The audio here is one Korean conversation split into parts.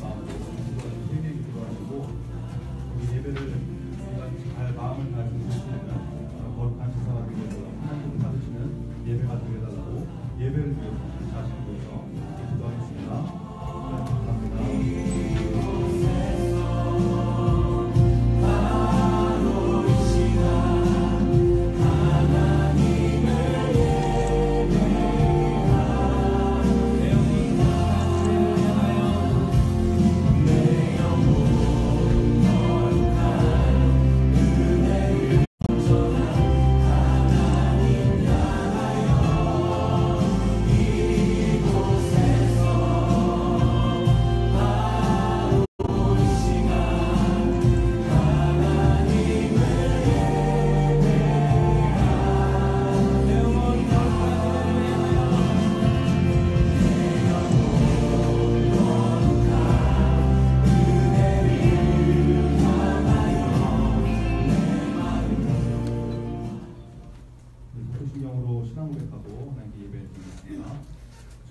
마음으로 세게 기도하시고 예배를 우리가 잘 마음을 가지고 드시는 거룩한 제사가 되게 해서 하나님 받으시는 예배가 되게 해달라고 예배를 위해서 자신을 위해서 기도하겠습니다. 감사합니다.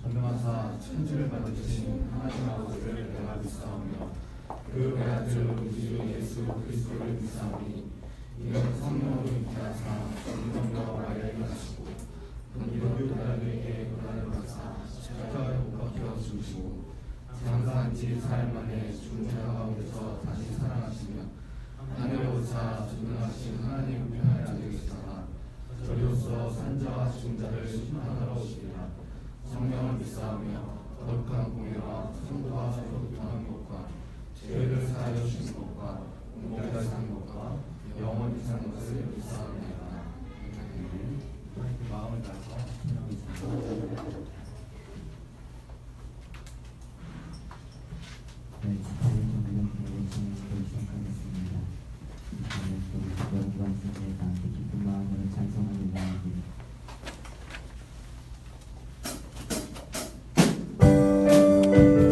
전능하사 천지를 만드신 하나님 아버지를 내가 믿사오며 그 아들 우리 예수 그리스도를 믿사오니 이는 성령으로 잉태하사 성령과 마리아에게 나시고 본디오 빌라도에게 고난을 받사 십자가에 못 박혀 죽으시고 장사한 지 4일 만에 죽은 자 가운데서 다시 살아나시며 하늘에 오사 전능하신 하나님 우편에 앉아 계시다가 저리로서 산자와 죽은 자를 심판하러 오시리라. 성령을 믿사오며 거룩한 공예와 성도와 거룩한 것과 죄를 사하여 주신 것과 공복에 사는 것과 영원히 사는 것을 믿사옵나이다. 마음을 다해서 찬양하겠습니다. 네, 정면 기도를 시작하겠습니다. 또 여러분 완성에 나한테 기쁜 마음으로 찬송하는 마음입니다. Thank you.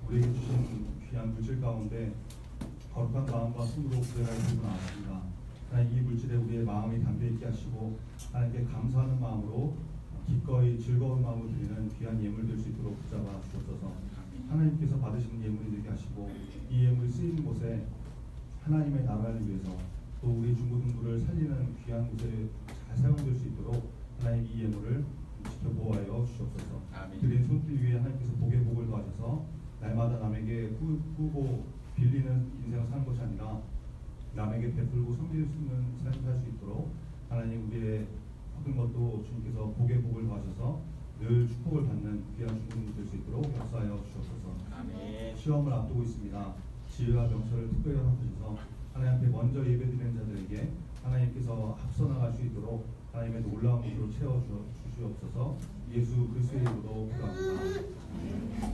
우리에게 주신 귀한 물질 가운데 거룩한 마음과 손으로 구해할 들고 나왔습니다. 하나님 이 물질에 우리의 마음이 담겨있게 하시고 하나님께 감사하는 마음으로 기꺼이 즐거운 마음으로 드리는 귀한 예물 될 수 있도록 붙잡아 주옵소서. 하나님께서 받으시는 예물이 되게 하시고 이 예물이 쓰이는 곳에 하나님의 나라를 위해서 또 우리 중고등부를 살리는 귀한 곳에 잘 사용될 수 있도록 하나님 이 예물을 지켜보아여 주옵소서. 드린 손길 위에 하나님께서 복의 복을 더하셔서 날마다 남에게 꾸고 빌리는 인생을 사는 것이 아니라 남에게 베풀고 섬길 수 있는 삶을 살 수 있도록 하나님 우리의 얻은 것도 주님께서 복의 복을 더하셔서 늘 축복을 받는 귀한 중고등부 될 수 있도록 역사하여 주옵소서. 시험을 앞두고 있습니다. 지혜와 명철을 특별히 허락하셔서 하나님 앞에 먼저 예배드리는 자들에게 하나님께서 앞서 나갈 수 있도록 하나님의 놀라운 것으로 채워주시옵소서. 예수 그리스도의 이름으로 기도합니다.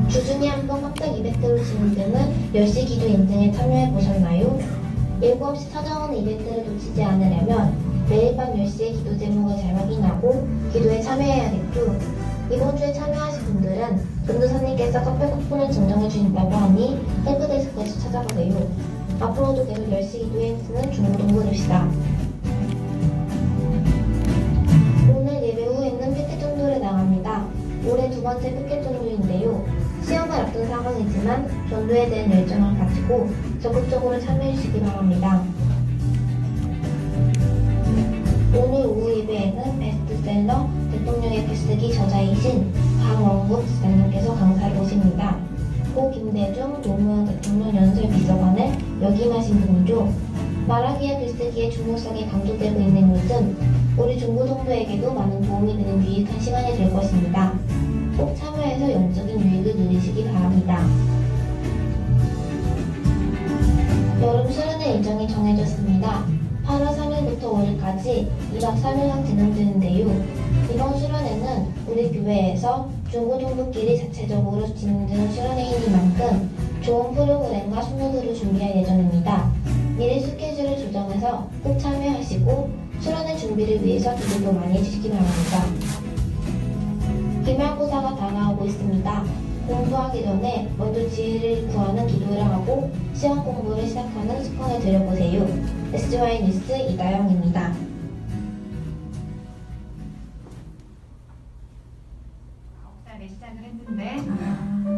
주중에 한번 확대 이벤트로 진행되는 10시 기도 인증에 참여해 보셨나요? 예고 없이 찾아오는 이벤트를 놓치지 않으려면 매일 밤 10시에 기도 제목을 잘 확인하고 기도에 참여해야겠죠. 이번 주에 참여하실 분들은 전도사님께서 카페 쿠폰을 증정해 주신다고 하니 헬프데스크에서 찾아보세요. 앞으로도 계속 10시 기도에 힘쓰는 중고등부 됩시다. 오늘 예배 후에는 PT 전도를 나갑니다. 올해 두 번째 푸켓 전도인데요. 시험을 앞둔 상황이지만 전도에 대한 열정을 가지고 적극적으로 참여해 주시기 바랍니다. 오늘 오후 예배에는 베스트셀러 대통령의 글쓰기 저자이신 강원국 지사님께서 강사를 오십니다. 고 김대중 노무현 대통령 연설 비서관을 역임하신 분이죠. 말하기와 글쓰기의 중요성이 강조되고 있는 요즘 우리 중고등부에게도 많은 도움이 되는 유익한 시간이 될 것입니다. 꼭 참여해서 영적인 유익을 누리시기 바랍니다. 여름 수련회 일정이 정해졌습니다. 8월 3일부터 5일까지 2박 3일간 진행되는데요. 이번 수련회는 우리 교회에서 중고등부끼리 자체적으로 진행되는 수련회이니만큼 좋은 프로그램과 순서들을 준비할 예정입니다. 미리 스케줄을 조정해서 꼭 참여하시고 수련회 준비를 위해서 기도도 많이 해주시기 바랍니다. 기말고사가 다가오고 있습니다. 공부하기 전에 먼저 지혜를 구하는 기도를 하고 시험 공부를 시작하는 습관을 들여보세요. SY 뉴스 이다영입니다. 시작을 했는데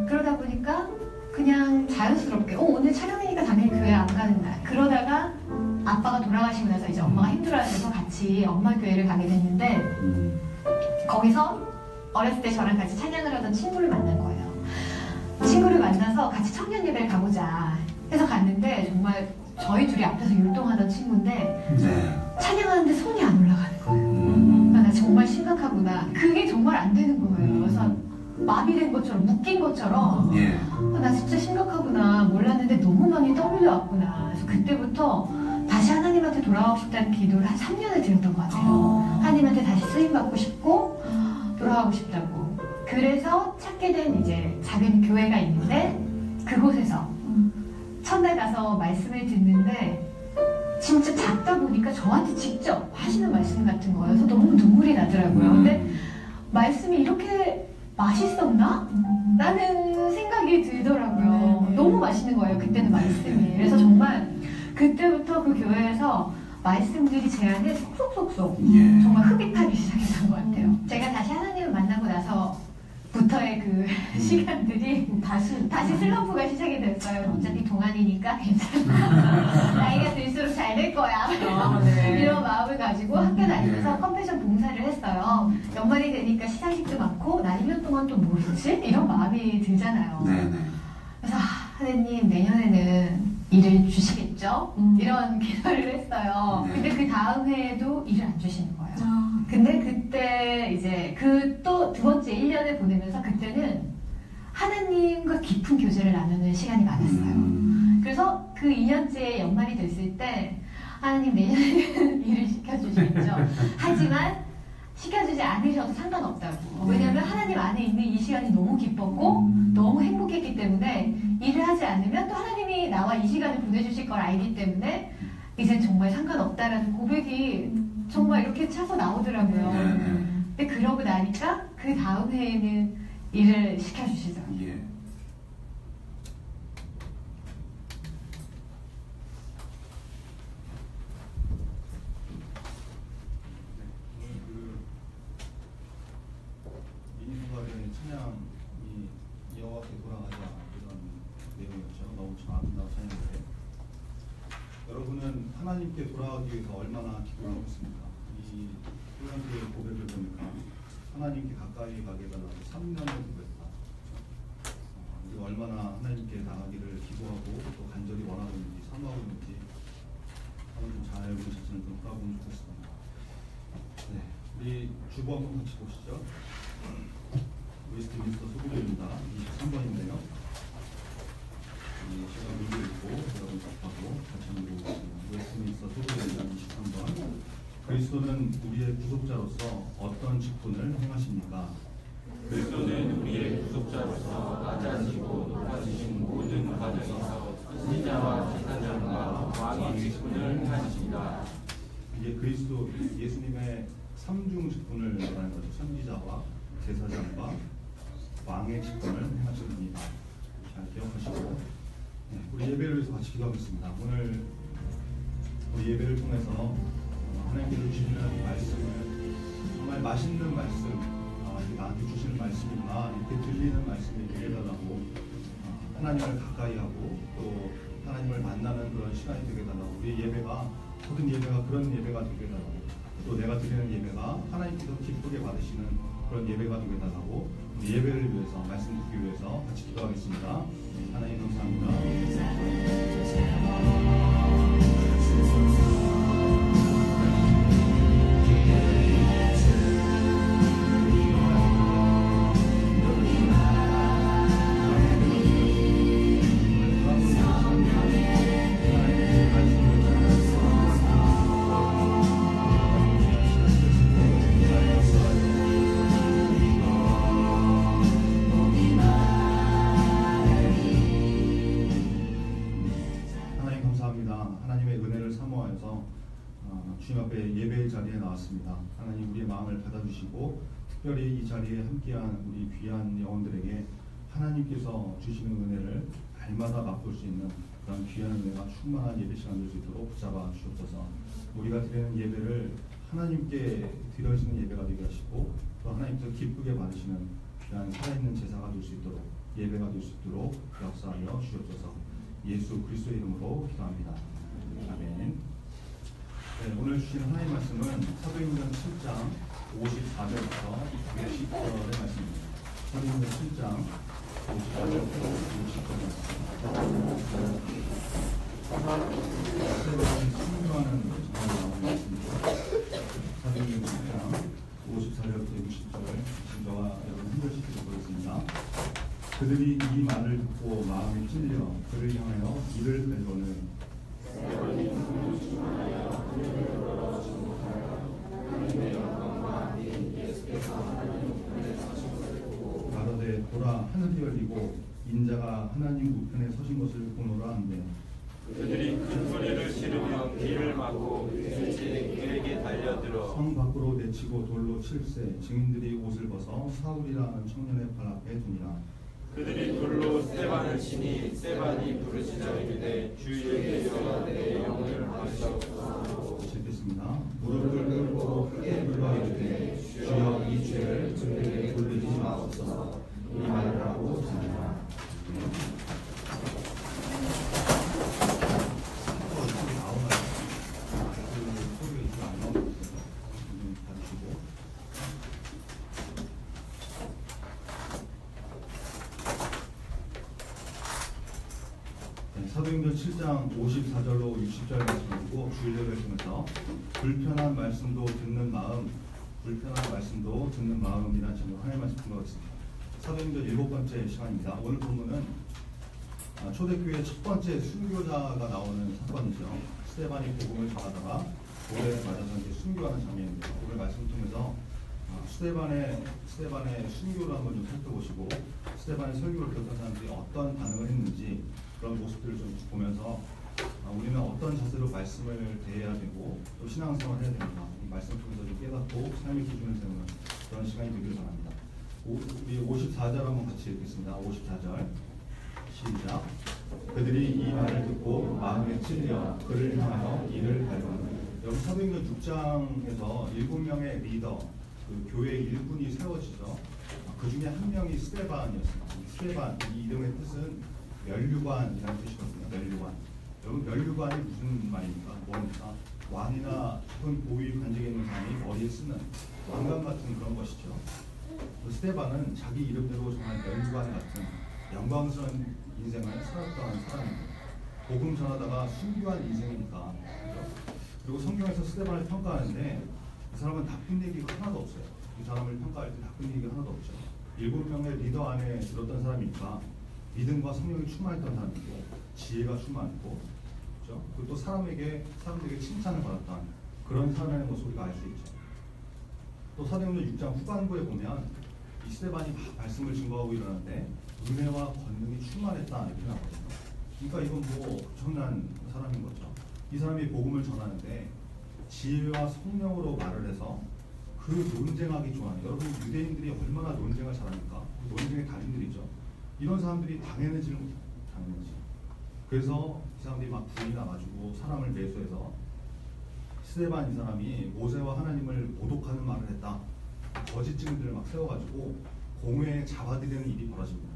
그러다 보니까 그냥 자연스럽게 오늘 촬영이니까 당연히 교회 안 가는 날. 그러다가 아빠가 돌아가시고 나서 이제 엄마가 힘들어하셔서 같이 엄마 교회를 가게 됐는데 거기서 어렸을 때 저랑 같이 찬양을 하던 친구를 만난 거예요. 친구를 만나서 같이 청년 예배를 가보자 해서 갔는데 정말 저희 둘이 앞에서 율동하던 친구인데 찬양하는데 손이 안 올라가는 거예요. 나 정말 심각하구나. 그게 정말 안 되는 거예요. 그래서 마비된 것처럼 묶인 것처럼 나 진짜 심각하구나 몰랐는데 너무 많이 떠밀려왔구나. 그래서 그때부터 다시 하나님한테 돌아가고 싶다는 기도를 한 3년을 드렸던 것 같아요. 하나님한테 다시 쓰임받고 싶고 돌아가고 싶다고. 그래서 찾게 된 이제 작은 교회가 있는데 그곳에서 첫날 가서 말씀을 듣는데 진짜 작다 보니까 저한테 직접 하시는 말씀 같은 거예요. 그래서 너무 눈물이 나더라고요. 근데 말씀이 이렇게 맛있었나? 라는 생각이 들더라고요. 너무 맛있는 거예요. 그때는 말씀이. 그래서 정말 그때부터 그 교회에서 말씀들이 제 안에 속속속속 정말 흡입하기 시작했던 것 같아요. 제가 다시 하나님을 만나고 나서부터의 그 시간들이 다시 슬럼프가 시작이 됐어요. 어차피 동안이니까 괜찮아. 나이가 들수록 잘 될 거야. 이런 마음을 가지고 학교 다니면서 컴패션 봉사를 했어요. 연말이 되니까 시상식도 많고 나 1년 동안 또 뭐 했지? 이런 마음이 들잖아요. 그래서 하나님 내년에는 일을 주시겠죠? 이런 기도를 했어요. 근데 그 다음 해에도 일을 안 주시는 거예요. 근데 그때 이제 그 또 두 번째 1년을 보내면서 그때는 하나님과 깊은 교제를 나누는 시간이 많았어요. 그래서 그 2년째 연말이 됐을 때 하나님 내년에는 일을 시켜주시겠죠. 하지만 시켜주지 않으셔도 상관없다고. 왜냐하면 하나님 안에 있는 이 시간이 너무 기뻤고 너무 행복했기 때문에 일을 하지 않으면 또 하나님이 나와 이 시간을 보내주실 걸 알기 때문에 이젠 정말 상관없다라는 고백이 정말 이렇게 차서 나오더라고요. 근데 그러고 나니까 그 다음 해에는 일을 시켜주시더라고요. 미니소가의 찬양이 여호와께 돌아가자 이런 내용이었죠. 너무 참 아름다운 찬양인데 여러분은 하나님께 돌아가기 위해서 얼마나 기도하고 있습니까? 이 훈련들의 고백을 보니까 하나님께 가까이 가게 해달라고 3년을 기도했다. 우리가 얼마나 하나님께 나가기를 기도하고 또 간절히 원하고 있는지 사모하고 있는지 한번 좀 잘 우리 자신을 좀 돌아보면 좋겠습니다. 네, 우리 주보 한번 같이 보시죠. 웨스트민스터 소구대입니다. 23번인데요. 제가 문제 읽고 여러분 답하고 같이 한번 보겠습니다. 웨스트민스터 소구대입니다. 23번. 그리스도는 우리의 구속자로서 어떤 직분을 행하십니까? 그리스도는 우리의 구속자로서 낮아지고 높아지신 모든 과정에서 선지자와 제사장과 왕의 직분을 행하십니다. 이게 그리스도 예수님의 삼중 직분을 말하는 거죠. 선지자와 제사장과 왕의 직분을 행하십니다. 잘 기억하시고 우리 예배를 위해서 같이 기도하겠습니다. 오늘 우리 예배를 통해서 하나님께서 주시는 말씀을 정말 맛있는 말씀, 나한테 주시는 말씀이 예배가 이렇게 들리는 말씀이 되게 달라고 하나님을 가까이 하고 또 하나님을 만나는 그런 시간이 되게 달라고 우리 예배가 모든 예배가 그런 예배가 되게 달라고 또 내가 드리는 예배가 하나님께서 기쁘게 받으시는 그런 예배가 되게 달라고 우리 예배를 위해서 말씀 듣기 위해서 같이 기도하겠습니다. 하나님 감사합니다. 하나님의 은혜를 사모하여서 주님 앞에 예배의 자리에 나왔습니다. 하나님 우리의 마음을 받아주시고 특별히 이 자리에 함께한 우리 귀한 영혼들에게 하나님께서 주시는 은혜를 날마다 맛볼 수 있는 그런 귀한 은혜가 충만한 예배 시간 될 수 있도록 붙잡아 주옵소서. 우리가 드리는 예배를 하나님께 드려지는 예배가 되게 하시고 또 하나님께서 기쁘게 받으시는 귀한 살아있는 제사가 될 수 있도록 예배가 될 수 있도록 역사하여 주옵소서. 예수 그리스도의 이름으로 기도합니다. 아멘. 네, 오늘 주신 하나님의 말씀은 사도행전 7장 54절부터 60절의 말씀입니다. 사도행전 7장 54절부터 60절 말씀. 순교하는 정말 나오는 말씀입니다. 사도행전 7장 54절부터 60절 저와 여러분 한 절씩 읽어보겠습니다. 그들이 이 말을 듣고 마음에 찔려 그를 향하여 이를 베로는 가로되 보라 하늘이 열리고 인자가 하나님 우편에 서신 것을 보노라 한대 그들이 큰 소리를 지르며 길을 막고 일제히 그에게 달려들어 성 밖으로 내치고 돌로 칠세 증인들이 옷을 벗어 사울이라는 청년의 발 앞에 두니라. 그들이 돌로 스데반을 치니 스데반이 부르짖어 이르되 주의 예수여 내 영을 받으시옵소서. 읽겠습니다. 무릎을 꿇고 크게 불러 이르되 주여 이 죄를 저에게 돌리지 마옵소서. 이 말을 하고 자니라. 사도행전 7장 54절로 60절 말씀이고 주일예배를 통해서 불편한 말씀도 듣는 마음, 불편한 말씀도 듣는 마음이라는 제목으로 하나님의 말씀 들어가겠습니다. 사도행전 7번째 시간입니다. 오늘 본문은 초대교회 첫 번째 순교자가 나오는 사건이죠. 스데반이 복음을 전하다가 돌에 맞아서 이제 순교하는 장면입니다. 오늘 말씀을 통해서 스데반의 순교를 한번 좀 살펴보시고 스데반의 설교를 들었던 사람들이 어떤 반응을 했는지 그런 모습들을 좀 보면서 우리는 어떤 자세로 말씀을 대해야 되고 또 신앙생활을 해야 됩니다. 이 말씀을 통해서 좀 깨닫고 삶의 기준을 세우는 그런 시간이 되기를 바랍니다. 우리 54절 한번 같이 읽겠습니다. 54절 시작. 그들이 이 말을 듣고 마음에 찔려 그를 향하여 이를 갈고는 여기 사도행전 6장에서 7명의 리더 그 교회 일꾼이 세워지죠. 그 중에 한 명이 스데반이었습니다. 스데반 이 이름의 뜻은 면류관이라는 뜻이거든요. 면류관. 여러분 면류관이 무슨 말입니까? 뭡니까? 왕이나 혹은 고위 관직에 있는 사람이 머리에 쓰는 왕관 같은 그런 것이죠. 스데반은 자기 이름대로 정말 면류관 같은 영광스러운 인생을 살았던 사람입니다. 복음 전하다가 순교한 인생이니까. 그렇죠? 그리고 성경에서 스데반을 평가하는데 이 사람은 나쁜 얘기가 하나도 없어요. 이 사람을 평가할 때 나쁜 얘기가 하나도 없죠. 7명의 리더 안에 들었던 사람이니까 믿음과 성령이 충만했던 사람이고 지혜가 충만했고 그렇죠? 그리고 또 사람들에게 칭찬을 받았던 그런 사람의 모습을 우리가 알 수 있죠. 또 사도행전 6장 후반부에 보면 이 스데반이 막 말씀을 증거하고 이러는데 은혜와 권능이 충만했다 이렇게 나오거든요. 그러니까 이건 뭐 엄청난 사람인 거죠. 이 사람이 복음을 전하는데 지혜와 성령으로 말을 해서 그 논쟁하기 좋아하는 여러분 유대인들이 얼마나 논쟁을 잘합니까? 논쟁의 달인들이죠. 이런 사람들이 당연해지는 거죠. 당연하지. 그래서 이 사람들이 막 불이 나가지고 사람을 매수해서 스데반 이 사람이 모세와 하나님을 모독하는 말을 했다. 거짓 증인들을 막 세워가지고 공회에 잡아들이는 일이 벌어집니다.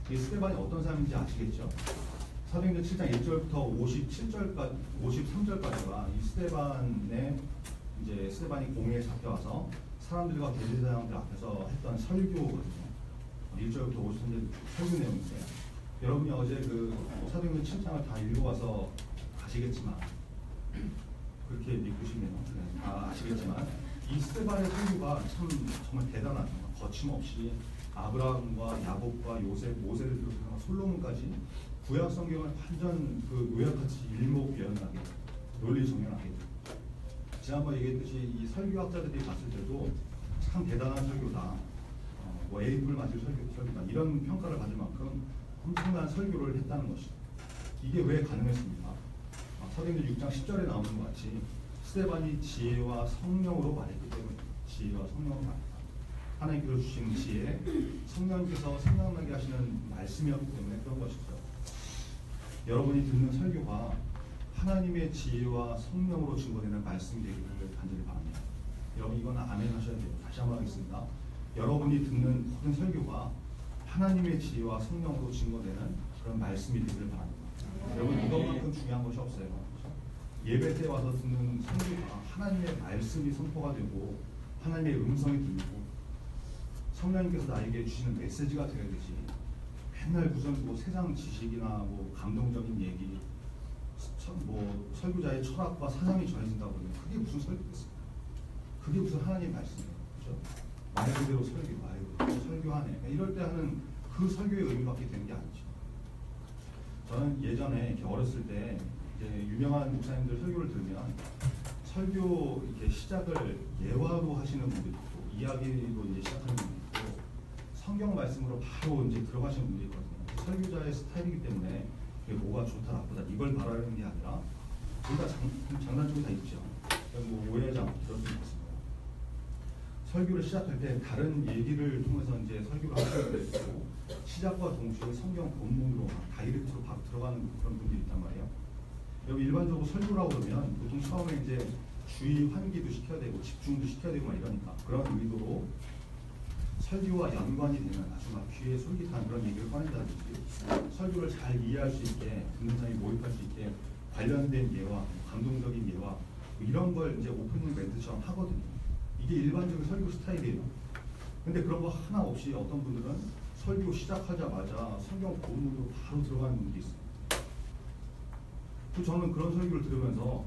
이 스데반이 어떤 사람인지 아시겠죠? 사도행전 7장 1절부터 57절까지 53절까지가 이 스데반이 공회에 잡혀와서 사람들과 대제사장들 앞에서 했던 설교거든요. 1절부터 53절 설교 내용인데요. 여러분이 어제 그 사도행전 7장을 다 읽어와서 아시겠지만, 그렇게 믿으시면 다 아시겠지만, 이 스데반의 설교가 참 정말 대단하죠. 거침없이 아브라함과 야곱과 요셉, 모세를 비롯해서 솔로몬까지 구약 성경을 완전 그 요약같이 일목요연하게 논리정연하게. 지난번 얘기했듯이 이 설교학자들이 봤을 때도 참 대단한 설교다. 뭐 A뿔 맞을 설교다. 이런 평가를 받을 만큼 엄청난 설교를 했다는 것이죠. 이게 왜 가능했습니까? 사도행전 6장 10절에 나오는 것 같이 스데반이 지혜와 성령으로 말했기 때문에 지혜와 성령으로 말했다. 하나님께서 주신 지혜, 성령님께서 생각나게 하시는 말씀이었기 때문에 그런 것이죠. 여러분이 듣는 설교가 하나님의 지혜와 성령으로 증거되는 말씀이 되기를 간절히 바랍니다. 여러분 이건 아멘 하셔야 돼요. 다시 한번 하겠습니다. 여러분이 듣는 모든 설교가 하나님의 지혜와 성령으로 증거되는 그런 말씀이 되기를 바랍니다. 여러분 이것만큼 중요한 것이 없어요. 예배 때 와서 듣는 설교가 하나님의 말씀이 선포가 되고 하나님의 음성이 들리고 성령님께서 나에게 주시는 메시지가 되어야 되지. 맨날 무슨 뭐 세상 지식이나 뭐 감동적인 얘기, 뭐 설교자의 철학과 사상이 전해진다고 그러면 그게 무슨 설교겠습니까? 그게 무슨 하나님 말씀이에요, 그렇죠? 말 그대로 설교하네. 이럴 때 하는 그 설교의 의미밖에 되는 게 아니죠. 저는 예전에 이렇게 어렸을 때 이제 유명한 목사님들 설교를 들으면 설교 이렇게 시작을 예화로 하시는 분들이 있고 이야기로 이제 시작하는 분들이 있고 성경 말씀으로 바로 이제 들어가시는 분들이 있거든요. 설교자의 스타일이기 때문에 이게 뭐가 좋다 나쁘다 이걸 말하는 게 아니라 우리가 장단점이 다 있죠. 뭐 오해하지 않고 들었으면 좋겠습니다. 설교를 시작할 때 다른 얘기를 통해서 이제 설교를 하시는 분들이 있고 시작과 동시에 성경 본문으로 다이렉트로 바로 들어가는 그런 분들이 있단 말이에요. 여기 일반적으로 설교라고 그러면 보통 처음에 이제 주의 환기도 시켜야 되고 집중도 시켜야 되고 막 이러니까 그런 의도로 설교와 연관이 되는 아주 막 귀에 솔깃한 그런 얘기를 꺼낸다든지 설교를 잘 이해할 수 있게 듣는 사람이 모입할 수 있게 관련된 예화, 감동적인 예화 뭐 이런 걸 이제 오프닝 멘트처럼 하거든요. 이게 일반적인 설교 스타일이에요. 근데 그런 거 하나 없이 어떤 분들은 설교 시작하자마자 성경 본문으로 바로 들어가는 분들이 있어요. 저는 그런 설교를 들으면서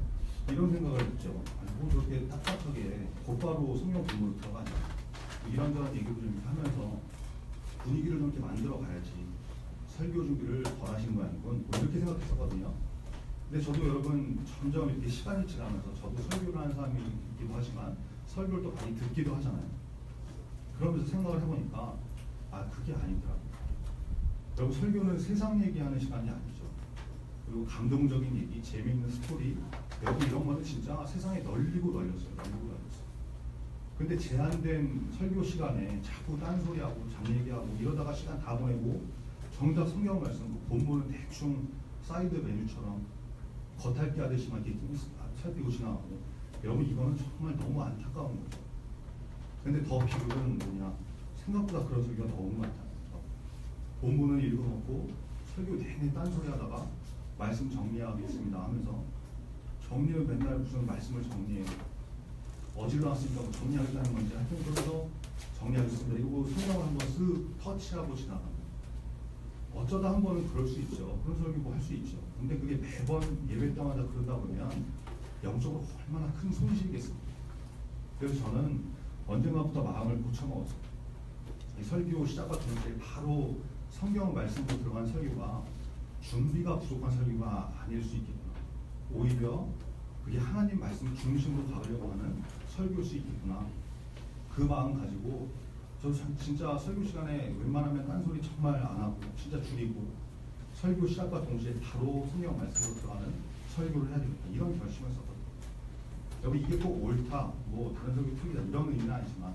이런 생각을 했죠. 아니, 뭐 저렇게 딱딱하게 곧바로 성경 본문으로 들어가냐. 이런저런 얘기를 좀 하면서 분위기를 좀 이렇게 만들어 가야지. 설교 준비를 덜 하신 거 아니군. 뭐 이렇게 생각했었거든요. 근데 저도 여러분 점점 이렇게 시간이 지나면서 저도 설교를 하는 사람이기도 하지만 설교를 또 많이 듣기도 하잖아요. 그러면서 생각을 해보니까 아 그게 아니더라고요. 여러분 설교는 세상 얘기하는 시간이 아니죠. 그리고 감동적인 얘기, 재미있는 스토리 여러분 이런 거는 진짜 세상에 널리고 널렸어요. 근데 제한된 설교 시간에 자꾸 딴소리하고 잡 얘기하고 이러다가 시간 다 보내고 정작 성경 말씀 본문은 대충 사이드 메뉴처럼 겉핥기 하듯이만 이렇게 살피고 지나가고 여러분 이거는 정말 너무 안타까운 거죠. 근데 더 비극은 뭐냐 생각보다 그런 설교가 너무 많다는 거죠. 본문은 읽어놓고 설교 내내 딴소리 하다가 말씀 정리하겠습니다 하면서 정리를 맨날 무슨 말씀을 정리해요. 어질러놨으니까 뭐 정리하겠다는 건지 하여튼 그래서 정리하겠습니다. 이거 성경을 한번 쓱 터치하고 지나가는 어쩌다 한 번은 그럴 수 있죠. 그런 설교 뭐 할 수 있죠. 근데 그게 매번 예배 때마다 그러다 보면 영적으로 얼마나 큰 손실이겠습니까? 그래서 저는 언젠가부터 마음을 고쳐먹었어요. 이 설교 시작과 동시에 바로 성경 말씀으로 들어간 설교가 준비가 부족한 설교가 아닐 수 있겠구나. 오히려 그게 하나님 말씀 중심으로 가려고 하는 설교일 수 있겠구나. 그 마음 가지고 저 진짜 설교 시간에 웬만하면 딴소리 정말 안 하고 진짜 줄이고 설교 시작과 동시에 바로 성경 말씀으로 들어가는 설교를 해야 되겠다. 이런 결심을 썼거든요. 여기 이게 꼭 옳다, 뭐 다른 설교 틀리다 이런 의미는 아니지만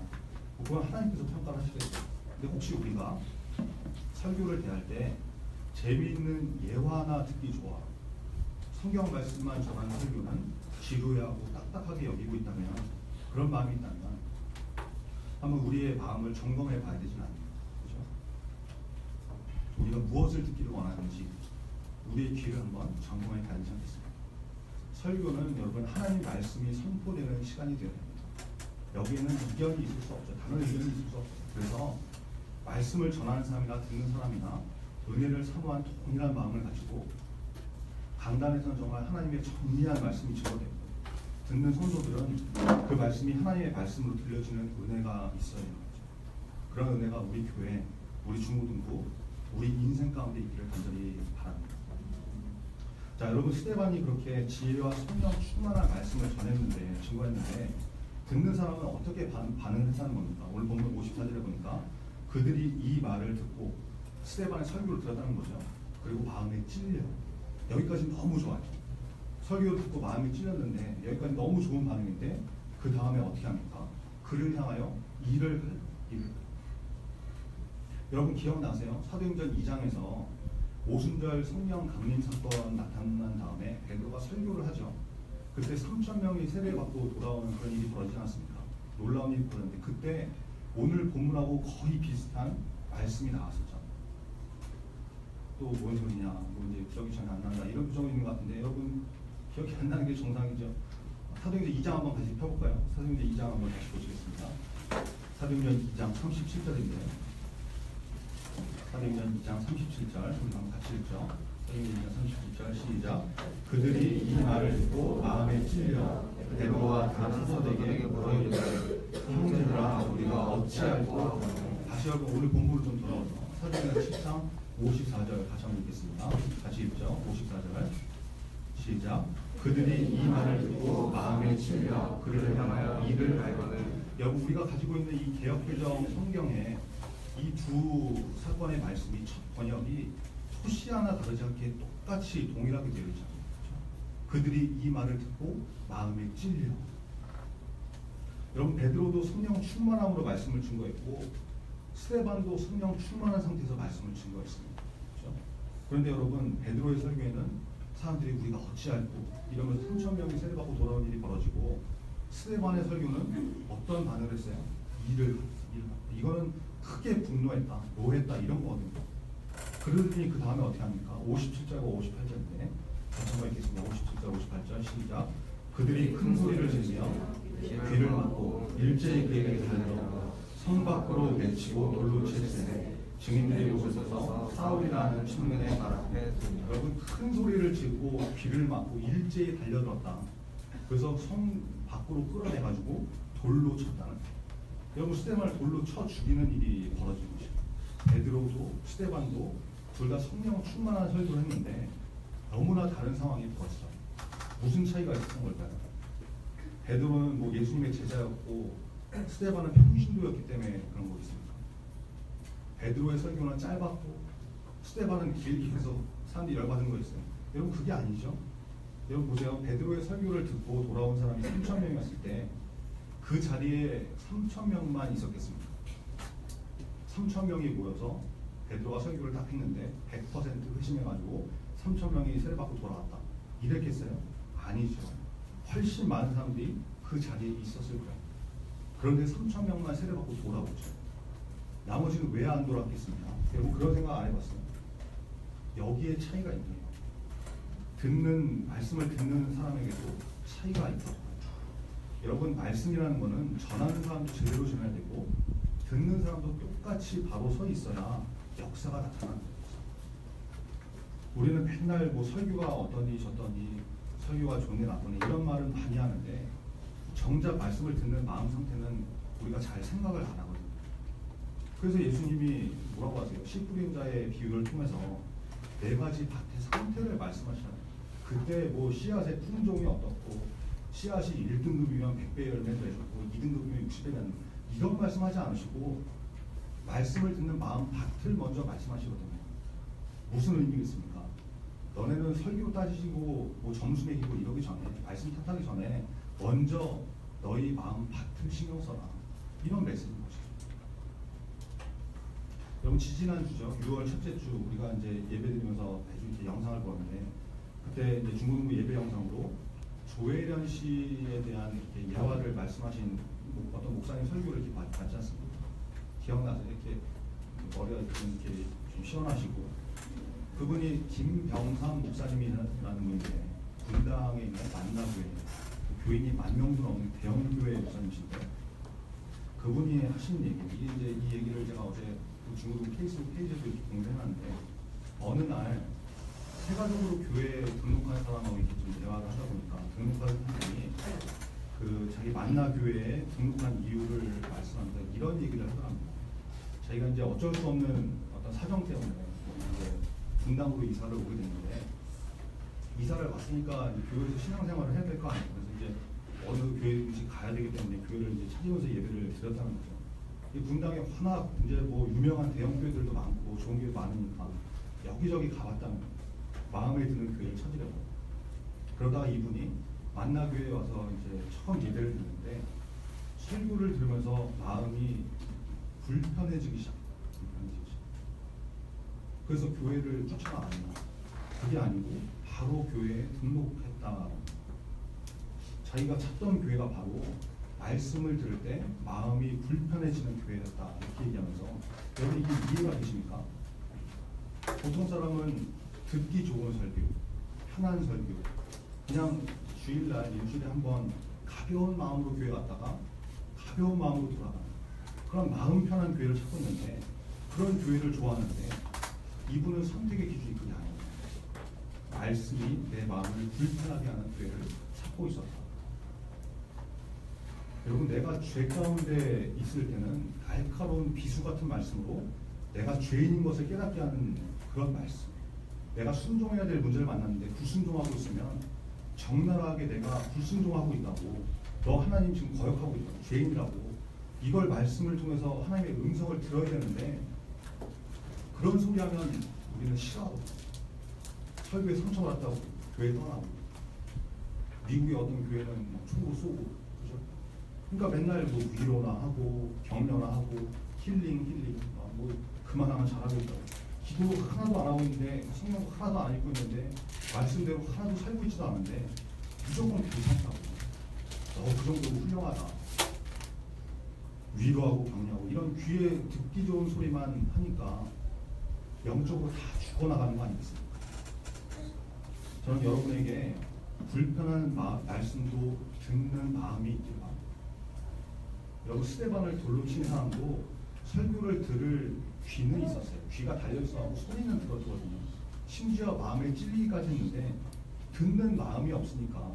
뭐 그건 하나님께서 평가를 하시겠죠. 근데 혹시 우리가 설교를 대할 때 재미있는 예화나 듣기 좋아 성경 말씀만 전하는 설교는 지루해하고 딱딱하게 여기고 있다면 그런 마음이 있다면 한번 우리의 마음을 점검해 봐야 되지는 않습니까? 무엇을 듣기를 원하는지 우리의 귀를 한번 점검해 봐야 되지 않겠습니까? 설교는 여러분 하나님 말씀이 선포되는 시간이 되어야 됩니다. 여기에는 이견이 있을 수 없죠. 다른 의견이 있을 수 없죠. 그래서 말씀을 전하는 사람이나 듣는 사람이나 은혜를 사모한 동일한 마음을 가지고 강단에서는 정말 하나님의 정리한 말씀이 증거되고 듣는 성도들은 그 말씀이 하나님의 말씀으로 들려지는 은혜가 있어야 되는 거죠. 그런 은혜가 우리 교회, 우리 중고등부, 우리 인생 가운데 있기를 간절히 바랍니다. 자, 여러분 스데반이 그렇게 지혜와 성령 충만한 말씀을 전했는데, 증거했는데 듣는 사람은 어떻게 반응했다는 겁니까? 오늘 본문 54절에 보니까 그들이 이 말을 듣고 스데반의 설교를 들었다는 거죠. 그리고 마음에 찔려. 여기까지 너무 좋아요. 설교를 듣고 마음이 찔렸는데 여기까지 너무 좋은 반응인데 그 다음에 어떻게 합니까? 그를 향하여 일을 해요. 여러분 기억나세요? 사도행전 2장에서 오순절 성령 강림 사건 나타난 다음에 베드로가 설교를 하죠. 그때 3,000명이 세례받고 돌아오는 그런 일이 벌어지지 않았습니까? 놀라운 일이 벌어졌는데 그때 오늘 본문하고 거의 비슷한 말씀이 나왔었죠. 또 뭔 소리냐, 뭐 이제 기억이 잘 안 난다 이런 표정이 있는 것 같은데 여러분 기억이 안 나는 게 정상이죠. 사도행전 2장 한번 다시 펴볼까요? 사도행전 2장 한번 다시 보시겠습니다. 사도행전 2장 37절인데요. 사도행전 2장 37절 우리 한번 같이 읽죠. 사도행전 2장 37절 시작. 그들이 이 말을 듣고 마음에 찔려 베드로와 다른 사도에게 물어 이르되 형제들아 우리가 어찌할꼬. 다시 한번 오늘 본문으로 좀 돌아와서 사도행전 10장 54절 다시 한번 읽겠습니다. 같이 읽죠. 54절 시작. 그들이 이 말을 듣고 마음에 찔려 그를 향하여 이를 갈거늘. 여러분 우리가 가지고 있는 이 개역개정 성경에 이 두 사건의 말씀이 첫 번역이 토시 하나 다르지 않게 똑같이 동일하게 되어 있잖아요. 그렇죠? 그들이 이 말을 듣고 마음에 찔려. 여러분 베드로도 성령 충만함으로 말씀을 증거했고 스데반도 성령 충만한 상태에서 말씀을 증거했습니다. 그렇죠? 그런데 여러분 베드로의 설교에는 사람들이 우리가 어찌할꼬 이러면서 3,000명이 세례받고 돌아온 일이 벌어지고 스데반의 설교는 어떤 반응을 했어요? 이거는 크게 분노했다, 노했다 이런 거거든요. 그러더니 그 다음에 어떻게 합니까? 57절과 58절인데 같이 한번 읽겠습니다. 57절, 58절 시작. 그들이 큰 소리를 지르며 귀를 막고 일제히 그에게 달려 성 밖으로 내치고 돌로 칠세. 증인들이 오셔서 사울이라는 청년의 발 앞에 두니. 여러분 큰 소리를 지르고 귀를 막고 일제히 달려들었다. 그래서 성 밖으로 끌어내가지고 돌로 쳤다는 거예요. 여러분 스데반을 돌로 쳐 죽이는 일이 벌어진 것이죠. 베드로도 스데반도 둘 다 성령 충만한 설교를 했는데 너무나 다른 상황이 벌어졌어요. 무슨 차이가 있었던 걸까요? 베드로는 뭐 예수님의 제자였고 스데반은 평신도였기 때문에 그런 거겠습니까? 베드로의 설교는 짧았고 스데반은 길게 해서 사람들이 열받은 거였어요. 여러분 그게 아니죠. 여러분 보세요. 베드로의 설교를 듣고 돌아온 사람이 3,000명이었을 때 그 자리에 3,000명만 있었겠습니까? 3,000명이 모여서 베드로가 설교를 딱 했는데 100% 회심해가지고 3,000명이 세례받고 돌아왔다. 이랬겠어요? 아니죠. 훨씬 많은 사람들이 그 자리에 있었을 거예요. 그런데 3,000명만 세례받고 돌아오죠. 나머지는 왜 안 돌아왔겠습니까? 여러분 그런 생각 안 해봤어요? 여기에 차이가 있네요. 말씀을 듣는 사람에게도 차이가 있다고. 여러분 말씀이라는 거는 전하는 사람도 제대로 전해야 되고 듣는 사람도 똑같이 바로 서 있어야 역사가 나타나는 거예요. 우리는 맨날 뭐 설교가 어떠니 저떠니 설교가 좋네 나쁘네 이런 말은 많이 하는데 정작 말씀을 듣는 마음 상태는 우리가 잘 생각을 안 하거든요. 그래서 예수님이 뭐라고 하세요? 씨 뿌린 자의 비유를 통해서 4가지 밭의 상태를 말씀하시잖아요. 그때 뭐 씨앗의 품종이 어떻고 씨앗이 1등급이면 100배 열매를 내주고 2등급이면 60배 내는 이런 말씀하지 않으시고 말씀을 듣는 마음 밭을 먼저 말씀하시거든요. 무슨 의미겠습니까? 너네는 설교 따지고 뭐 점수 매기고 이러기 전에 말씀 탓하기 전에 먼저 너희 마음 밭을 신경 써라. 이런 메시지인 것이죠. 여러분 지지난 주죠. 6월 첫째 주 우리가 이제 예배드리면서 매주 이렇게 영상을 보는데 그때 이제 중고등부 예배 영상으로 조혜련 씨에 대한 이렇게 예화를 말씀하신 어떤 목사님 설교를 이렇게 봤지 않습니까? 기억나세요? 이렇게 머리가 이렇게 좀 시원하시고 그분이 김병삼 목사님이라는 분인데 분당에 있는 만나교회 교인이 10,000명 넘는 대형교회 목사님이신데 그분이 하신 얘기, 이제 이 얘기를 제가 어제 중국 페이스북 페이지에도 이렇게 공개해놨는데 어느 날 세가족으로 교회에 등록하는 사람하고 이렇게 좀 대화를 하다 보니까 등록하는 분이 그 자기 만나교회에 등록한 이유를 말씀하는데 이런 얘기를 하더랍니다. 자기가 이제 어쩔 수 없는 어떤 사정 때문에 이제 분당으로 이사를 오게 됐는데 이사를 왔으니까 이제 교회에서 신앙생활을 해야 될 거 아니에요. 그래서 이제 어느 교회든지 가야 되기 때문에 교회를 이제 찾으면서 예배를 드렸다는 거죠. 이 분당에 워낙 이제 뭐 유명한 대형 교회들도 많고 좋은 교회 많으니까 여기저기 가봤다는 거예요. 마음에 드는 교회를 찾으려고. 그러다가 이분이 만나교회에 와서 이제 처음 예배를 듣는데 설교를 들으면서 마음이 불편해지기 시작해요. 그래서 교회를 쫓아나가는 거예요. 그게 아니고 바로 교회에 등록했다. 자기가 찾던 교회가 바로 말씀을 들을 때 마음이 불편해지는 교회였다. 이렇게 얘기하면서 여러분 이게 이해가 되십니까? 보통 사람은 듣기 좋은 설교, 편한 설교, 그냥 주일날 일주일에 한번 가벼운 마음으로 교회 갔다가 가벼운 마음으로 돌아가는 그런 마음 편한 교회를 찾고 있는데 그런 교회를 좋아하는데 이분은 선택의 기준이 그게 아니에요. 말씀이 내 마음을 불편하게 하는 교회를 찾고 있었다. 여러분 내가 죄 가운데 있을 때는 날카로운 비수 같은 말씀으로 내가 죄인인 것을 깨닫게 하는 그런 말씀, 내가 순종해야 될 문제를 만났는데 불순종하고 있으면 적나라하게 내가 불순종하고 있다고, 너 하나님 지금 거역하고 있다고, 죄인이라고, 이걸 말씀을 통해서 하나님의 음성을 들어야 되는데 그런 소리 하면 우리는 싫어하고 설교에 상처받았다고 교회 떠나고 미국의 어떤 교회는 막 총으로 쏘고 그죠? 그러니까 맨날 뭐 위로나 하고 격려나 하고 힐링 뭐 그만하면 잘하고 있다고, 기도 하나도 안 하고 있는데 성령 하나도 안 읽고 있는데 말씀대로 하나도 살고 있지도 않은데 무조건 괜찮다고, 너 그 정도로 훌륭하다, 위로하고 격려하고 이런 귀에 듣기 좋은 소리만 하니까 영적으로 다 죽어나가는 거 아니겠습니까? 저는 여러분에게 불편한 말씀도 듣는 마음이 있기를 바랍니다. 여러분 스데반을 돌로 친 사람도 설교를 들을 귀는 있었어요. 귀가 달려있어서 소리는 들었거든요. 심지어 마음에 찔리기까지 했는데 듣는 마음이 없으니까,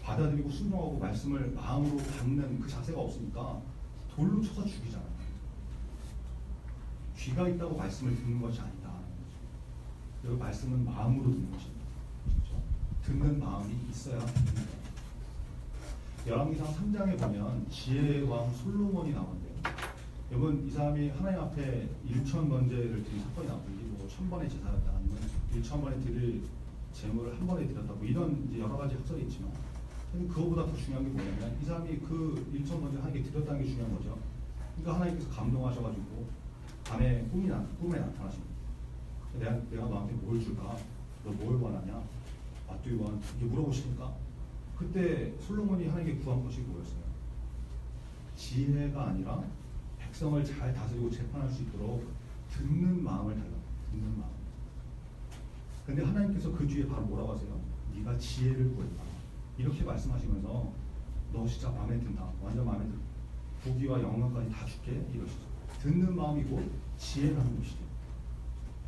받아들이고 순종하고 말씀을 마음으로 받는 그 자세가 없으니까 돌로 쳐서 죽이잖아요. 귀가 있다고 말씀을 듣는 것이 아니다. 여러분 말씀은 마음으로 듣는 것입니다. 그렇죠? 듣는 마음이 있어야 됩니다. 열왕기상 3장에 보면 지혜의 왕 솔로몬이 나오는데요. 여러분 이 사람이 하나님 앞에 1,000번제를 드린 사건이 나오고, 이게 뭐 1,000번의 제사였다, 아니면 1,000번에 드릴 제물을 한 번에 드렸다, 뭐 이런 이제 여러 가지 학설이 있지만, 그거보다 더 중요한 게 뭐냐면 이 사람이 그 1,000번째 하나님께 드렸다는 게 중요한 거죠. 그러니까 하나님께서 감동하셔가지고 밤에 꿈에 나타나십니다. 내가 너한테 뭘 줄까? 너 뭘 원하냐? What do you want? 이렇게 물어보시니까 그때 솔로몬이 하나님께 구한 것이 뭐였어요? 지혜가 아니라 백성을 잘 다스리고 재판할 수 있도록 듣는 마음을 달라고. 듣는 마음. 근데 하나님께서 그 뒤에 바로 뭐라고 하세요? 네가 지혜를 구했다. 이렇게 말씀하시면서 너 진짜 마음에 든다. 완전 마음에 든다. 부귀와 영광까지 다 줄게. 이러시죠. 듣는 마음이고 지혜라는 것이죠.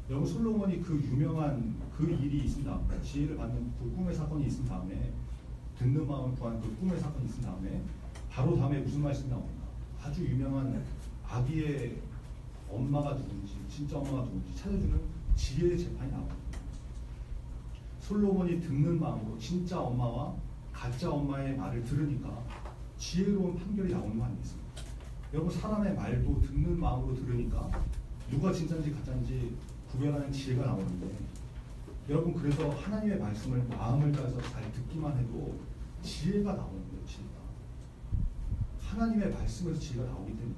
여러분 솔로몬이 그 유명한 그 일이 있은 다음에, 지혜를 받는 그 꿈의 사건이 있은 다음에, 듣는 마음을 구한 그 꿈의 사건이 있은 다음에 바로 다음에 무슨 말씀이 나옵니까? 아주 유명한 아기의 엄마가 누군지, 진짜 엄마가 누군지 찾아주는 지혜의 재판이 나옵니다. 솔로몬이 듣는 마음으로 진짜 엄마와 가짜 엄마의 말을 들으니까 지혜로운 판결이 나오는 거 아니겠습니까? 여러분 사람의 말도 듣는 마음으로 들으니까 누가 진짜인지 가짜인지 구별하는 지혜가 나오는데, 여러분 그래서 하나님의 말씀을 마음을 다해서 잘 듣기만 해도 지혜가 나오는 거예요. 지혜가 하나님의 말씀에서 지혜가 나오기 때문에.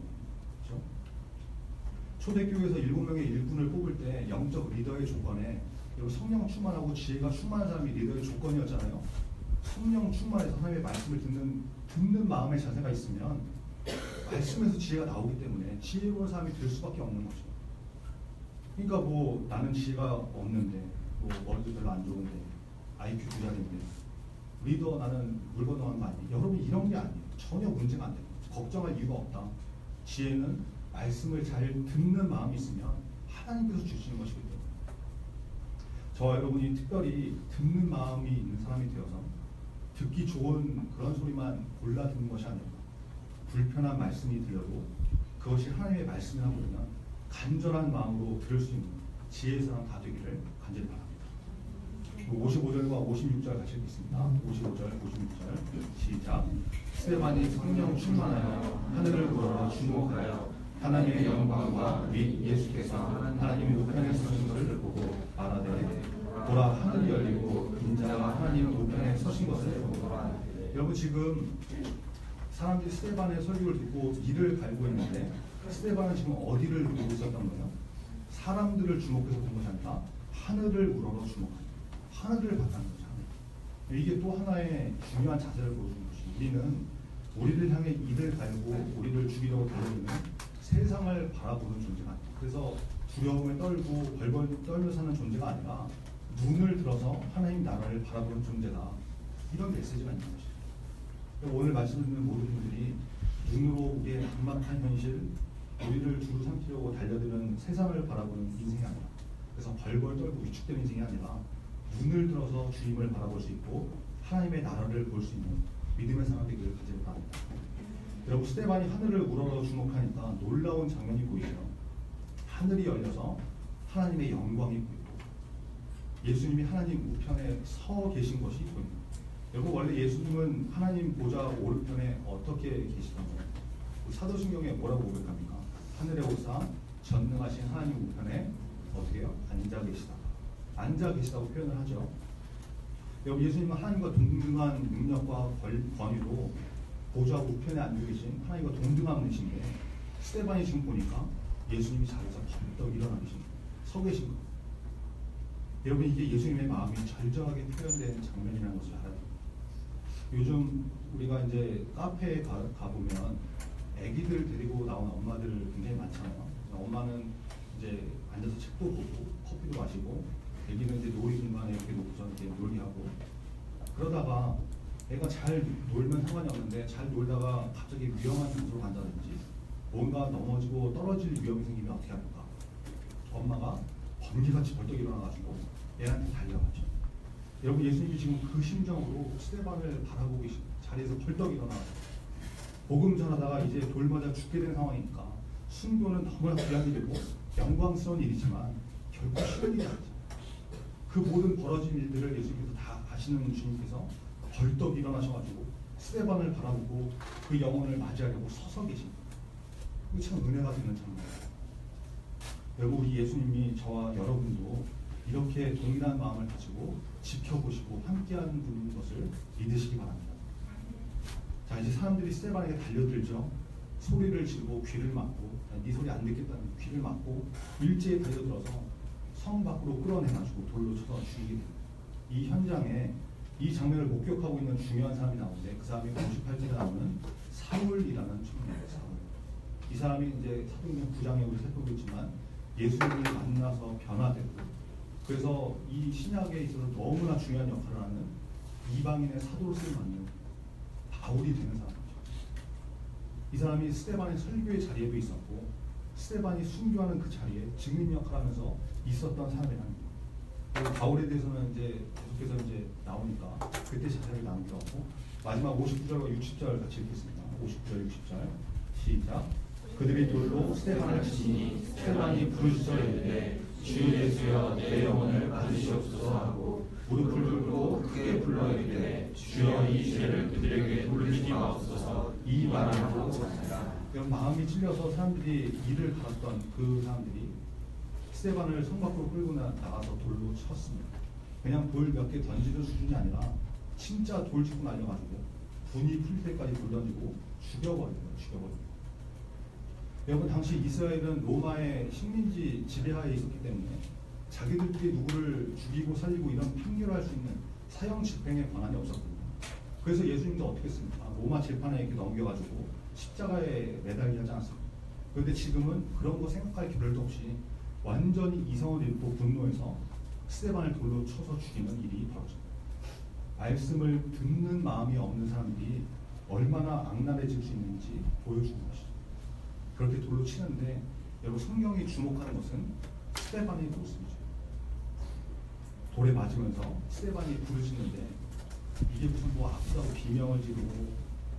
그렇죠? 초대교회에서 7명의 일꾼을 뽑을 때 영적 리더의 조건에 여러분 성령 충만하고 지혜가 충만한 사람이 리더의 조건이었잖아요. 성령 충만해서 하나님의 말씀을 듣는 마음의 자세가 있으면 말씀에서 지혜가 나오기 때문에 지혜로운 사람이 될 수밖에 없는 거죠. 그러니까 뭐 나는 지혜가 없는데 뭐 머리도 별로 안 좋은데 IQ 2자리인데 리더 나는 물 건너간 거 아니에요? 여러분 이런 게 아니에요. 전혀 문제가 안 돼요. 걱정할 이유가 없다. 지혜는 말씀을 잘 듣는 마음이 있으면 하나님께서 주시는 것이기 때문에 저와 여러분이 특별히 듣는 마음이 있는 사람이 되어서 듣기 좋은 그런 소리만 골라 듣는 것이 아니라 불편한 말씀이 들려도 그것이 하나님의 말씀이라고 보면 간절한 마음으로 들을 수 있는 지혜의 사람 다 되기를 간절히 바랍니다. 55절과 56절 같이 읽겠습니다. 55절, 56절 시작. 스테반이 성령 충만하여 하늘을 보러 주목하여 하나님의 영광과 및 예수께서 하나님의 우편에 서신 것을 보고 말하되 보라 하늘이 열리고 인자가 하나님 우편에 서신 것을 보라. 여러분 지금 사람들이 스테반의 설교를 듣고 이를 갈고 있는데 스테반은 지금 어디를 보고 있었던 거예요? 사람들을 주목해서 본 것이 아니라 하늘을 우러러 주목하는 하늘을 바라는 거죠. 이게 또 하나의 중요한 자세를 보여주는 것이 우리는 우리를 향해 이를 갈고 우리를 죽이려고 달려있는 세상을 바라보는 존재가 아니에요. 그래서 두려움을 떨고 벌벌 떨며 사는 존재가 아니라 눈을 들어서 하나님 나라를 바라보는 존재다. 이런 메시지가 있는 것이에요. 오늘 말씀을 듣는 모든 분들이 눈으로 우리의 막막한 현실, 우리를 두루 삼키려고 달려드는 세상을 바라보는 인생이 아니라 그래서 벌벌 떨고 위축되는 인생이 아니라 눈을 들어서 주님을 바라볼 수 있고 하나님의 나라를 볼 수 있는 믿음의 사람 되기를 간절히 바랍니다. 여러분 스테반이 하늘을 우러러 주목하니까 놀라운 장면이 보이죠. 하늘이 열려서 하나님의 영광이 보이고 예수님이 하나님 우편에 서 계신 것이 보입니다. 여러분 원래 예수님은 하나님 보좌 오른편에 어떻게 계시던 거예요? 사도신경에 뭐라고 고백합니까? 하늘에 오사 전능하신 하나님 우편에 어떻게 해요? 앉아 계시다. 앉아 계시다고 표현을 하죠. 여러분 예수님은 하나님과 동등한 능력과 권위로 보좌 우편에 앉아 계신 하나님과 동등한 분이신데 스테반이 지금 보니까 예수님이 자리에서 벌떡 일어나 계신 거예요. 서 계신 거예요. 여러분 이게 예수님의 마음이 절절하게 표현된 장면이라는 것을 알아야 됩니다. 요즘 우리가 이제 카페에 가보면 아기들 데리고 나온 엄마들 굉장히 많잖아요. 엄마는 이제 앉아서 책도 보고 커피도 마시고 애기는 이제 놀이 공간에 이렇게 놓고서 이렇게 놀이하고 그러다가 애가 잘 놀면 상관이 없는데 잘 놀다가 갑자기 위험한 장소로 간다든지 뭔가 넘어지고 떨어질 위험이 생기면 어떻게 합니까? 엄마가 번개같이 벌떡 일어나가지고 애한테 달려가죠. 여러분 예수님이 지금 그 심정으로 스테반을 바라보고 계신 자리에서 벌떡 일어나가지고 복음 전하다가 이제 돌 맞아 죽게 된 상황이니까 순교는 너무나 귀한 일이고 영광스러운 일이지만 결국 쉬운 일이 아니죠. 그 모든 벌어진 일들을 예수님께서 다 아시는 주님께서 벌떡 일어나셔가지고 스테반을 바라보고 그 영혼을 맞이하려고 서서 계십니다. 이거 참 은혜가 되는 장면이에요. 여러분 우리 예수님이 저와 여러분도 이렇게 동일한 마음을 가지고 지켜보시고 함께하는 분인 것을 믿으시기 바랍니다. 자 이제 사람들이 스테반에게 달려들죠. 소리를 지르고 귀를 막고 네 소리 안 듣겠다는 귀를 막고 일제에 달려들어서 성 밖으로 끌어내가지고 돌로 쳐서 죽이게 됩니다. 이 현장에 이 장면을 목격하고 있는 중요한 사람이 나오는데 그 사람이 58절에 나오는 사울이라는 청년이에요. 사울. 이 사람이 이제 사도행전 9장에 우리 살펴보겠지만 예수님을 만나서 변화되고 그래서 이 신약에 있어서 너무나 중요한 역할을 하는 이방인의 사도로 쓰임받는 바울이 되는 사람이죠. 이 사람이 스테반의 설교의 자리에도 있었고 스테반이 순교하는 그 자리에 증인 역할을 하면서 있었던 사람이랍니다. 바울에 대해서는 이제 계속해서 이제 나오니까 그때 자세하게 나온 게 없고 마지막 59절과 60절 같이 읽겠습니다. 50절, 60절 시작. 그들이 돌로 스테반을 치니 스테반이 부르짖어 이르되 주 예수여 내 영혼을 받으시옵소서 하고 무릎을 꿇고 크게 불러 이르되 주여 이 죄를 그들에게 돌리지 마옵소서 이 말을 하고 잤다. 마음이 찔려서 사람들이 이를 갈았던 그 사람들이 스테반을 성 밖으로 끌고 나가서 돌로 쳤습니다. 그냥 돌 몇 개 던지는 수준이 아니라 진짜 돌 치고 날려가지고 분이 풀릴 때까지 돌 던지고 죽여버립니다. 여러분 당시 이스라엘은 로마의 식민지 지배하에 있었기 때문에 자기들끼리 누구를 죽이고 살리고 이런 판결할 수 있는 사형 집행의 권한이 없었거든요. 그래서 예수님도 어떻게 했습니까? 로마 재판에 이렇게 넘겨가지고 십자가에 매달리게 하지 않았습니까? 그런데 지금은 그런 거 생각할 겨를도 없이 완전히 이성을 잃고 분노해서 스데반을 돌로 쳐서 죽이는 일이 벌어집니다. 말씀을 듣는 마음이 없는 사람들이 얼마나 악랄해질 수 있는지 보여주는 것이죠. 그렇게 돌로 치는데 여러분 성경이 주목하는 것은 스데반의 모습이죠. 돌에 맞으면서 스데반이 부르짖는데 이게 무슨 뭐 아프다고 비명을 지르고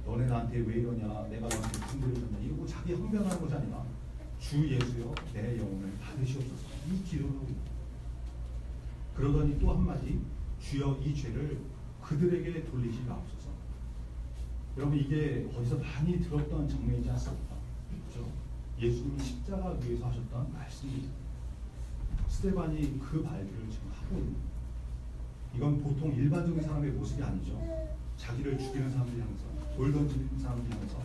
너네 나한테 왜 이러냐, 내가 너한테 무슨 죄를 졌냐 이러고 자기 항변하는 것이 아니라 주 예수여 내 영혼을 받으시옵소서 이 기도를 하고 있다. 그러더니 또 한마디 주여 이 죄를 그들에게 돌리지 마옵소서. 여러분 이게 어디서 많이 들었던 장면이지 않습니까? 그렇죠? 예수님이 십자가 위에서 하셨던 말씀입니다. 스데반이 그 발들을 지금 하고 있는 거예요. 이건 보통 일반적인 사람의 모습이 아니죠. 자기를 죽이는 사람들 향해서, 돌 던지는 사람들 향해서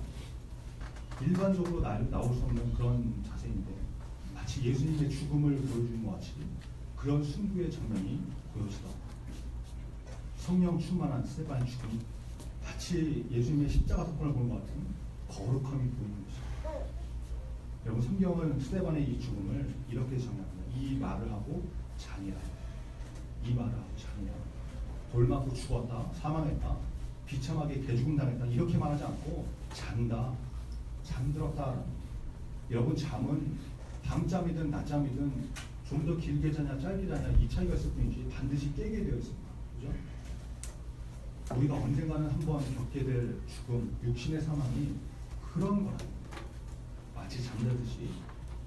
일반적으로 나올 수 없는 그런 자세인데 마치 예수님의 죽음을 보여주는 것 같이 그런 순구의 장면이 보여지더라고요. 성령 충만한 스데반의 죽음, 마치 예수님의 십자가 사건을 보는 것 같은 거룩함이 보이는 것입니다. 여러분 성경은 스데반의 이 죽음을 이렇게 정의합니다. 이 말을 하고 잔이라. 이 말을 하고 잔이라. 돌 맞고 죽었다, 사망했다, 비참하게 개죽음 당했다 이렇게 말하지 않고 잔다, 잠들었다. 여러분 잠은 밤잠이든 낮잠이든 좀 더 길게 자냐 짧게 자냐 이 차이가 있을 뿐이지 반드시 깨게 되어 있습니다. 그죠? 우리가 언젠가는 한번 겪게 될 죽음, 육신의 사망이 그런 거라. 마치 잠자듯이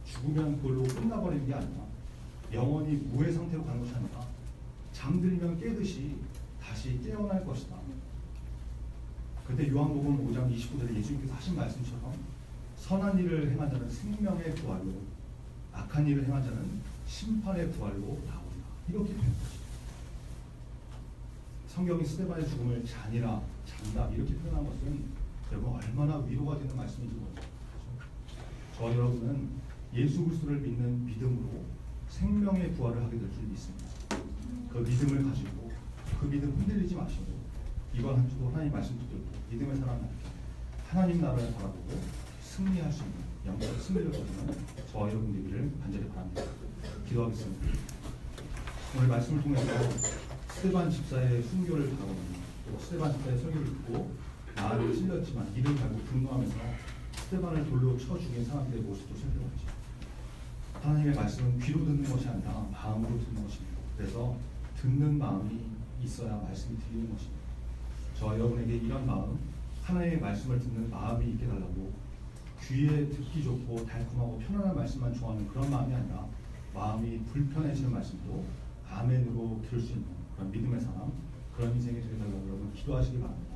죽으면 그걸로 끝나버리는 게 아니라 영원히 무의 상태로 가는 것이 아니라 잠들면 깨듯이 다시 깨어날 것이다. 그때 요한복음 5장 29절에 예수님께서 하신 말씀처럼 선한 일을 행한 자는 생명의 부활로, 악한 일을 행한 자는 심판의 부활로 나온다. 이렇게 되는 것이죠. 성경이 스데반의 죽음을 잔이라, 잔다 이렇게 표현한 것은 여러분 얼마나 위로가 되는 말씀인지 모르죠. 저와 여러분은 예수 그리스도를 믿는 믿음으로 생명의 부활을 하게 될 줄 믿습니다. 그 믿음을 가지고 그 믿음 흔들리지 마시고 이번 한 주도 하나님 말씀 붙들고 믿음의 사람 하나님 나라를 바라보고 승리할 수 있는 영적 승리를 거두는 저와 여러분 되기를 간절히 바랍니다. 기도하겠습니다. 오늘 말씀을 통해서 스데반 집사의 순교를 바라보는 또 스데반 집사의 설교를 듣고 마음이 찔렸지만 이를 갈고 분노하면서 스데반을 돌로 쳐 죽인 사람들의 모습도 살펴봤죠. 하나님의 말씀은 귀로 듣는 것이 아니라 마음으로 듣는 것입니다. 그래서 듣는 마음이 있어야 말씀이 들리는 것입니다. 저와 여러분에게 이런 마음, 하나님의 말씀을 듣는 마음이 있게 달라고 귀에 듣기 좋고 달콤하고 편안한 말씀만 좋아하는 그런 마음이 아니라 마음이 불편해지는 말씀도 아멘으로 들을 수 있는 그런 믿음의 사람, 그런 인생이 되게 달라고 여러분 기도하시기 바랍니다.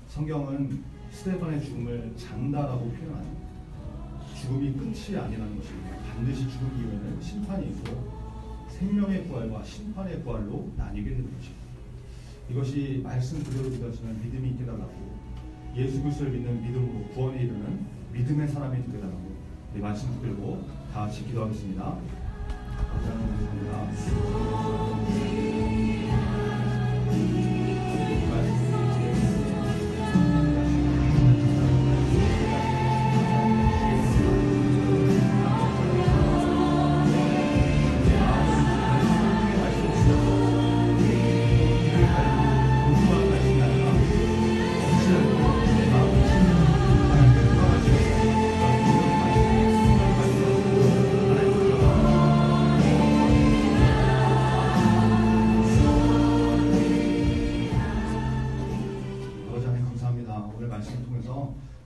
성경은 스데반의 죽음을 잔다라고 표현합니다. 죽음이 끝이 아니라는 것입니다. 반드시 죽음 이후에는 심판이 있고 생명의 부활과 심판의 부활로 나뉘게 되는 것입니다. 이것이 말씀 그대로 믿어지는 믿음이 있게 달라고 예수 그리스도를 믿는 믿음으로 구원에 이르는 믿음의 사람이 되게 달라고 우리 말씀 붙들고 다 같이 기도하겠습니다.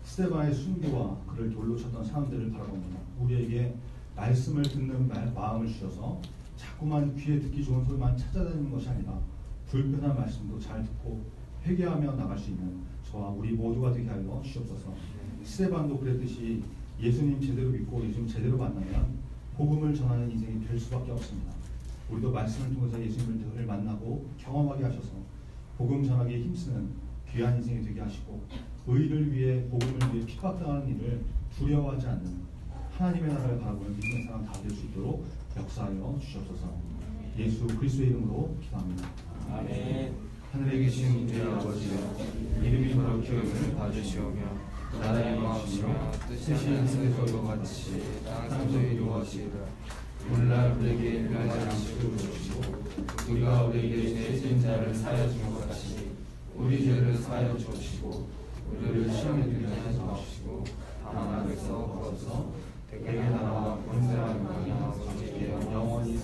스데반의 순교와 그를 돌로 쳤던 사람들을 바라봅니다. 우리에게 말씀을 듣는 마음을 주셔서 자꾸만 귀에 듣기 좋은 소리만 찾아다니는 것이 아니라 불편한 말씀도 잘 듣고 회개하며 나갈 수 있는 저와 우리 모두가 되게 하여 주옵소서. 스데반도 그랬듯이 예수님 제대로 믿고 예수님 제대로 만나면 복음을 전하는 인생이 될 수밖에 없습니다. 우리도 말씀을 통해서 예수님을 만나고 경험하게 하셔서 복음 전하기에 힘쓰는 귀한 인생이 되게 하시고 의를 위해 복음을 위해 핍박당하는 일을 두려워하지 않는 하나님의 나라를 바라보는 믿음의 사람 다 될 수 있도록 역사하여 주시옵소서. 예수 그리스도의 이름으로 기도합니다. 아멘. 하늘에 계신 우리 아버지여, 이름이 거룩히 여김을 받으시오며 나라의 마음이시며 뜻이 하늘에서도 같이 땅에서도 이루어지리라. 오늘날 우리에게 일용할 양식을 주시고 우리가 우리에게 죄 지은 자를 사하여 준 것 같이 우리 죄를 사하여 주시고 우리를 시험에 들게 하지 마시고 다만 악에서 벗어서 대개 나라와 권세와 영광이 아버지께 영원히